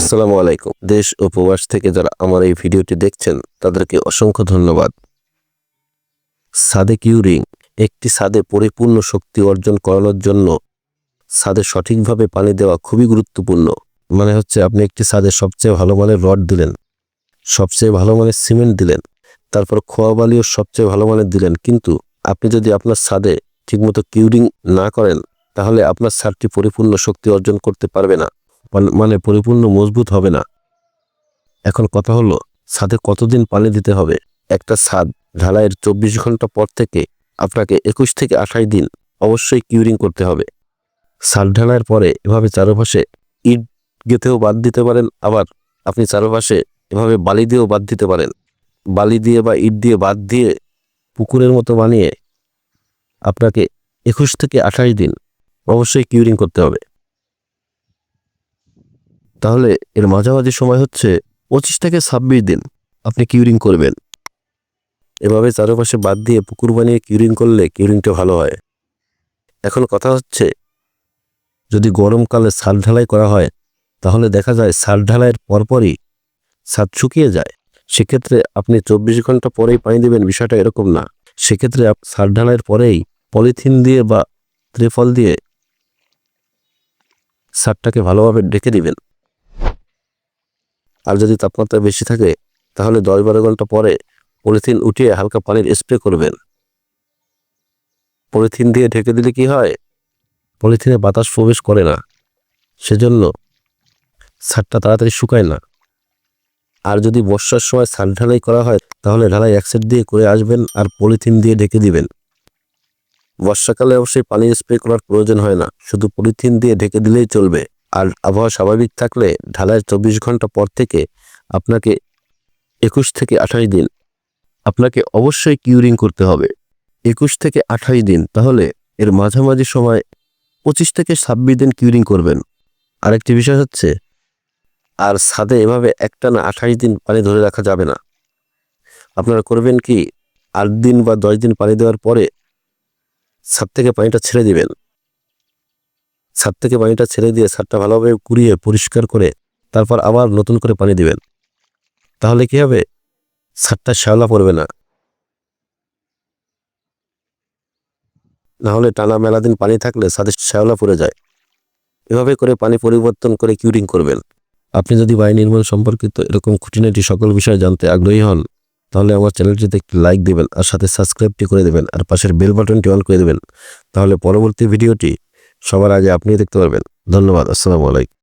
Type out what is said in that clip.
আসসালামু আলাইকুম। দেশ ও প্রবাস থেকে যারা আমার এই ভিডিওটি দেখছেন তাদেরকে অসংখ্য ধন্যবাদ। ছাদে কিউরিং একটি ছাদে পরিপূর্ণ শক্তি অর্জন করানোর জন্য ছাদে সঠিকভাবে পানি দেওয়া খুবই গুরুত্বপূর্ণ। মানে হচ্ছে আপনি একটি ছাদে সবচেয়ে ভালো মানের রড দিলেন, সবচেয়ে ভালো মানের সিমেন্ট দিলেন, তারপর খোয়া বালিও সবচেয়ে ভালো মানের দিলেন, কিন্তু আপনি যদি আপনার ছাদে ঠিকমতো কিউরিং না করেন তাহলে আপনার ছাদটি পরিপূর্ণ শক্তি অর্জন করতে পারবে না, মানে পরিপূর্ণ মজবুত হবে না। এখন কথা হলো ছাদে কতদিন পানি দিতে হবে। একটা ছাদ ঢালাইয়ের 24 ঘন্টা পর থেকে আপনাকে 21 থেকে 28 দিন অবশ্যই কিউরিং করতে হবে। ছাদ ঢালাইয়ের পরে এভাবে চারপাশে ইট গেঁথেও বাদ দিতে পারেন, আবার আপনি চারপাশে এভাবে বালি দিয়েও বাদ দিতে পারেন। বালি দিয়ে বা ইট দিয়ে বাদ দিয়ে পুকুরের মতো বানিয়ে আপনাকে 21 থেকে 28 দিন অবশ্যই কিউরিং করতে হবে। তাহলে এর মাঝামাঝি সময় হচ্ছে 25 থেকে 26 দিন আপনি কিউরিং করবেন। এভাবে চারপাশে বাদ দিয়ে পুকুর বানিয়ে কিউরিং করলে কিউরিংটা ভালো হয়। এখন কথা হচ্ছে যদি গরমকালে ছাদ ঢালাই করা হয় তাহলে দেখা যায় ছাদ ঢালাইয়ের পরপরই ছাদ শুকিয়ে যায়। সেক্ষেত্রে আপনি 24 ঘন্টা পরেই পানি দেবেন, বিষয়টা এরকম না। সেক্ষেত্রে ছাদ ঢালাইয়ের পরেই পলিথিন দিয়ে বা ত্রিপল দিয়ে ছাদটাকে ভালোভাবে ঢেকে দিবেন। আর যদি তাপমাত্রা বেশি থাকে তাহলে 10-12 ঘন্টা পরে পলিথিন উঠিয়ে হালকা পানির স্প্রে করবেন। পলিথিন দিয়ে ঢেকে দিলে কি হয়, পলিথিনে বাতাস প্রবেশ করে না, সেজন্য ছাদটা তাড়াতাড়ি শুকায় না। আর যদি বর্ষার সময় ছাদ ঢালাই করা হয় তাহলে ঢালাই এক সাইড দিয়ে করে আসবেন আর পলিথিন দিয়ে ঢেকে দিবেন। বর্ষাকালে অবশ্যই পানি স্প্রে করার প্রয়োজন হয় না, শুধু পলিথিন দিয়ে ঢেকে দিলেই চলবে। আর আবহাওয়া স্বাভাবিক থাকলে ঢালাইয়ের 24 ঘন্টা পর থেকে আপনাকে 21 থেকে 28 দিন আপনাকে অবশ্যই কিউরিং করতে হবে। 21 থেকে 28 দিন, তাহলে এর মাঝামাঝি সময় 25 থেকে 26 দিন কিউরিং করবেন। আরেকটি বিষয় হচ্ছে, আর ছাদে এভাবে একটানা 28 দিন পানি ধরে রাখা যাবে না। আপনারা করবেন কি, 8 দিন বা 10 দিন পানি দেওয়ার পরে ছাদ থেকে পানিটা ছেড়ে দিবেন। ছাদ থেকে পানিটা ছেড়ে দিয়ে ছাদটা ভালোভাবে কুড়িয়ে পরিষ্কার করে তারপর আবার নতুন করে পানি দিবেন। তাহলে কি হবে, ছাদটা শ্যাওলা পড়বে না। নাহলে টানা মেলা দিন পানি থাকলে ছাদে শ্যাওলা পড়ে যায়। এভাবে করে পানি পরিবর্তন করে কিউরিং করবেন। আপনি যদি বাড়ি নির্মাণ সম্পর্কিত এরকম খুঁটিনাটি সকল বিষয় জানতে আগ্রহী হন তাহলে আমার চ্যানেলটিতে একটি লাইক দিবেন আর সাথে সাবস্ক্রাইবটি করে দেবেন আর পাশের বেল বাটনটি অন করে দেবেন। তাহলে পরবর্তী ভিডিওটি সবার আগে আপনি দেখতে পারবেন। ধন্যবাদ। আসসালামু আলাইকুম।